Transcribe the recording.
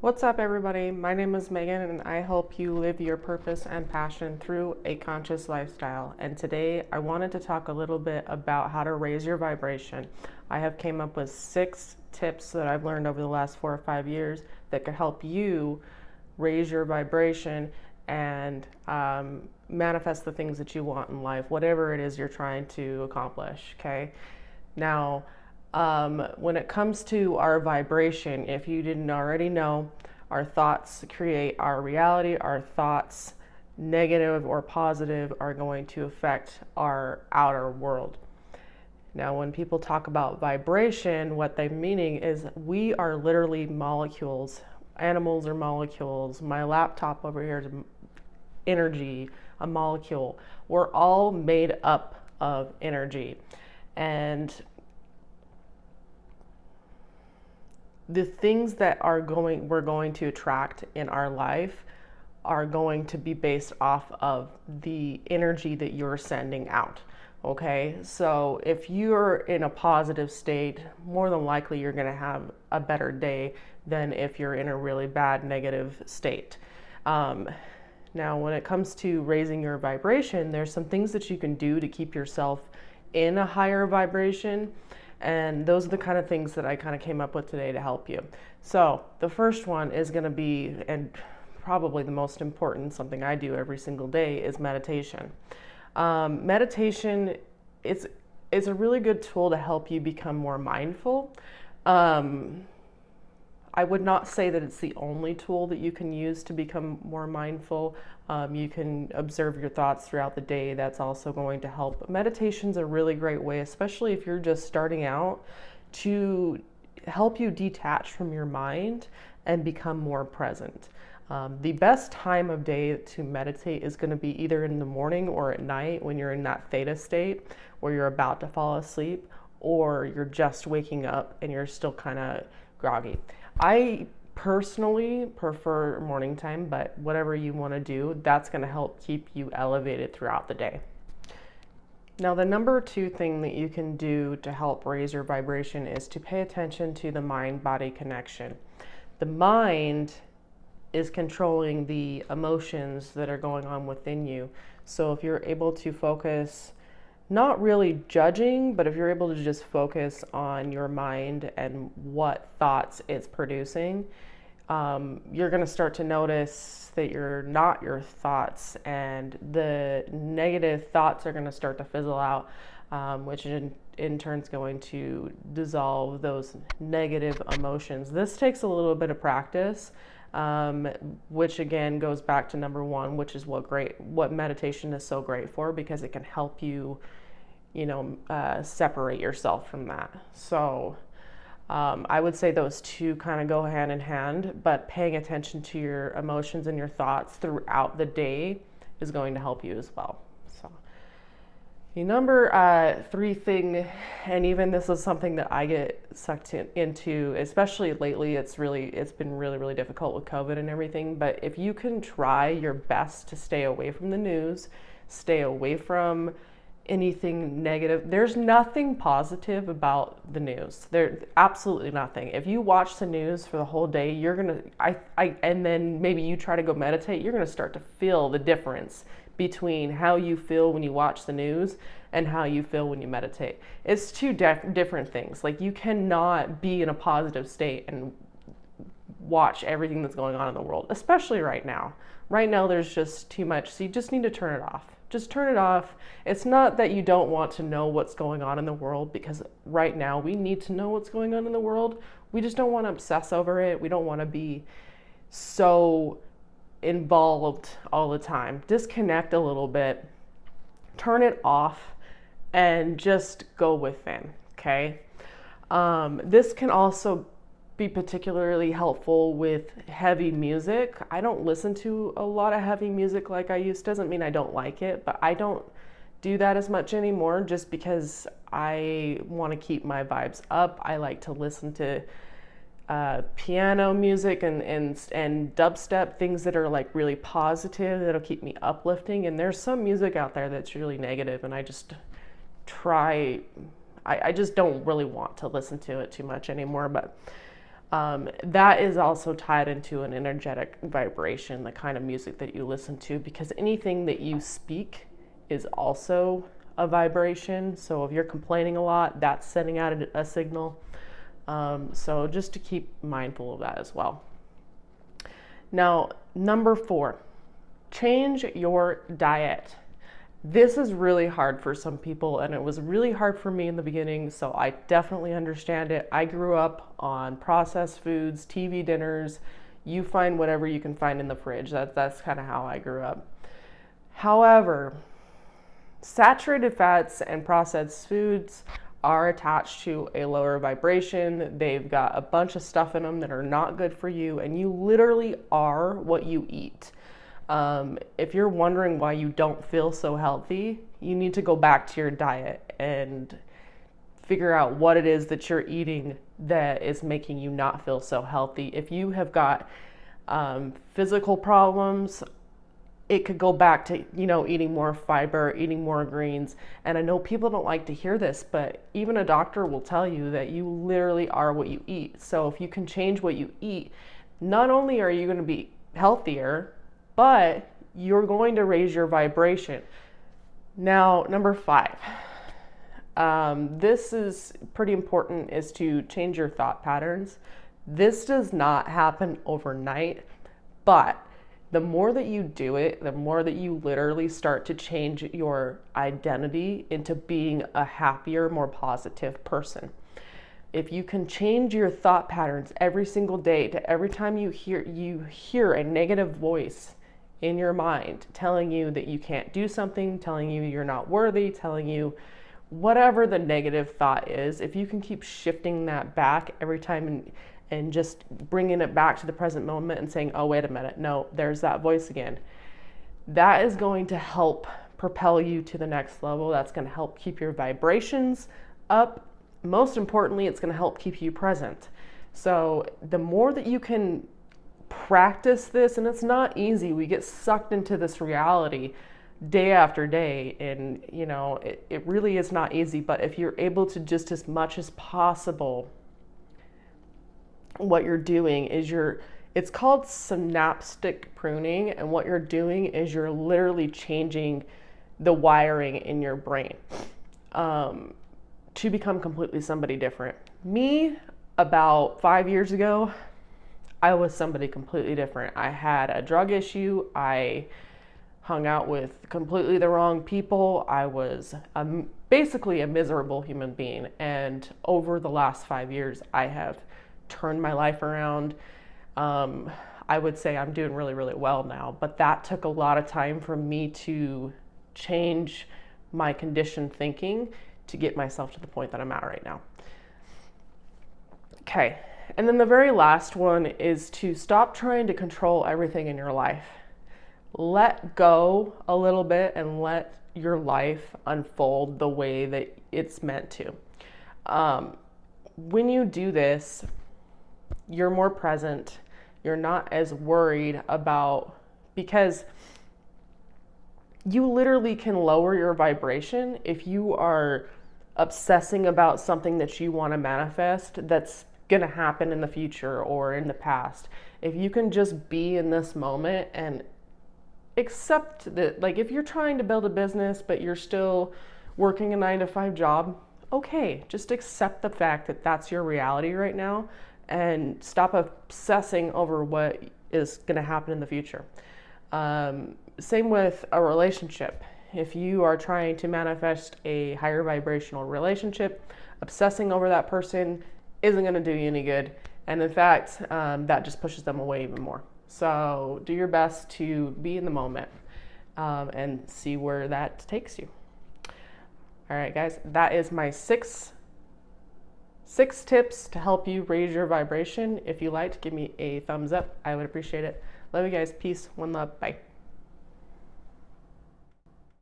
What's up, everybody? My name is Megan, and I help you live your purpose and passion through a conscious lifestyle. And today, I wanted to talk a little bit about how to raise your vibration. I have came up with 6 tips that I've learned over the last 4 or 5 years that could help you raise your vibration and manifest the things that you want in life, whatever it is you're trying to accomplish. Okay, now. When it comes to our vibration, if you didn't already know, our thoughts create our reality. Our thoughts, negative or positive, are going to affect our outer world. Now, when people talk about vibration, what they're meaning is we are literally molecules. Animals are molecules. My laptop over here is energy, a molecule. We're all made up of energy. And the things that we're going to attract in our life are going to be based off of the energy that you're sending out. Okay, so if you're in a positive state, more than likely you're going to have a better day than if you're in a really bad negative state. Now, when it comes to raising your vibration, there's some things that you can do to keep yourself in a higher vibration. And those are the kind of things that I kind of came up with today to help you. So the first one is going to be, and probably the most important, something I do every single day, is meditation. Meditation is a really good tool to help you become more mindful. I would not say that it's the only tool that you can use to become more mindful. You can observe your thoughts throughout the day. That's also going to help. Meditation's a really great way, especially if you're just starting out, to help you detach from your mind and become more present. The best time of day to meditate is going to be either in the morning or at night when you're in that theta state where you're about to fall asleep, or you're just waking up and you're still kind of groggy. I personally prefer morning time, but whatever you want to do, that's going to help keep you elevated throughout the day. Now, the number 2 thing that you can do to help raise your vibration is to pay attention to the mind-body connection. The mind is controlling the emotions that are going on within you. So if you're able to focus, not really judging, but if you're able to just focus on your mind and what thoughts it's producing, you're going to start to notice that you're not your thoughts, and the negative thoughts are going to start to fizzle out, which in turn is going to dissolve those negative emotions. This takes a little bit of practice, which again goes back to number 1, which is what meditation is so great for, because it can help you, separate yourself from that. So I would say those two kind of go hand in hand, but paying attention to your emotions and your thoughts throughout the day is going to help you as well. So the number 3 thing, and even this is something that I get sucked into, especially lately, it's been really, really difficult with COVID and everything, but if you can try your best to stay away from the news, stay away from anything negative. There's nothing positive about the news. There's absolutely nothing. If you watch the news for the whole day, you're gonna, and then maybe you try to go meditate, you're gonna start to feel the difference between how you feel when you watch the news and how you feel when you meditate. It's 2 different things. Like, you cannot be in a positive state and watch everything that's going on in the world, especially right now. Right now, there's just too much, so you just need to turn it off. Just turn it off. It's not that you don't want to know what's going on in the world, because right now we need to know what's going on in the world. We just don't want to obsess over it. We don't want to be so involved all the time. Disconnect a little bit, turn it off, and just go within, okay? This can also be particularly helpful with heavy music. I don't listen to a lot of heavy music like I used. Doesn't mean I don't like it, but I don't do that as much anymore, just because I want to keep my vibes up. I like to listen to piano music and dubstep, things that are like really positive, that'll keep me uplifting. And there's some music out there that's really negative, and I just don't really want to listen to it too much anymore. But That is also tied into an energetic vibration, the kind of music that you listen to, because anything that you speak is also a vibration. So if you're complaining a lot, that's sending out a signal. So just to keep mindful of that as well. Now, number 4, change your diet. This is really hard for some people, and it was really hard for me in the beginning, so I definitely understand it. I grew up on processed foods, TV dinners. You find whatever you can find in the fridge. That's kind of how I grew up. However, saturated fats and processed foods are attached to a lower vibration. They've got a bunch of stuff in them that are not good for you, and you literally are what you eat. If you're wondering why you don't feel so healthy, you need to go back to your diet and figure out what it is that you're eating that is making you not feel so healthy. If you have got physical problems, it could go back to, eating more fiber, eating more greens. And I know people don't like to hear this, but even a doctor will tell you that you literally are what you eat. So if you can change what you eat, not only are you going to be healthier, but you're going to raise your vibration. Now, number 5, this is pretty important, is to change your thought patterns. This does not happen overnight, but the more that you do it, the more that you literally start to change your identity into being a happier, more positive person. If you can change your thought patterns every single day, to every time you hear a negative voice in your mind telling you that you can't do something, telling you you're not worthy, telling you whatever the negative thought is, if you can keep shifting that back every time and just bringing it back to the present moment and saying, oh, wait a minute, no, there's that voice again, that is going to help propel you to the next level. That's going to help keep your vibrations up. Most importantly, it's going to help keep you present. So the more that you can practice this, and it's not easy, we get sucked into this reality day after day, and it really is not easy, but if you're able to, just as much as possible, what you're doing is it's called synaptic pruning, and what you're doing is you're literally changing the wiring in your brain to become completely somebody different. Me, about 5 years ago, I was somebody completely different. I had a drug issue. I hung out with completely the wrong people. I was basically a miserable human being. And over the last 5 years, I have turned my life around. I would say I'm doing really, really well now, but that took a lot of time for me to change my conditioned thinking to get myself to the point that I'm at right now. Okay. And then the very last one is to stop trying to control everything in your life. Let go a little bit and let your life unfold the way that it's meant to. When you do this, you're more present. You're not as worried about, because you literally can lower your vibration if you are obsessing about something that you want to manifest that's going to happen in the future or in the past. If you can just be in this moment and accept that, like if you're trying to build a business but you're still working a 9-to-5 job, okay, just accept the fact that that's your reality right now and stop obsessing over what is going to happen in the future. Same with a relationship. If you are trying to manifest a higher vibrational relationship, obsessing over that person isn't going to do you any good. And in fact, that just pushes them away even more. So do your best to be in the moment and see where that takes you. All right, guys, that is my six tips to help you raise your vibration. If you liked, give me a thumbs up. I would appreciate it. Love you guys. Peace. One love. Bye.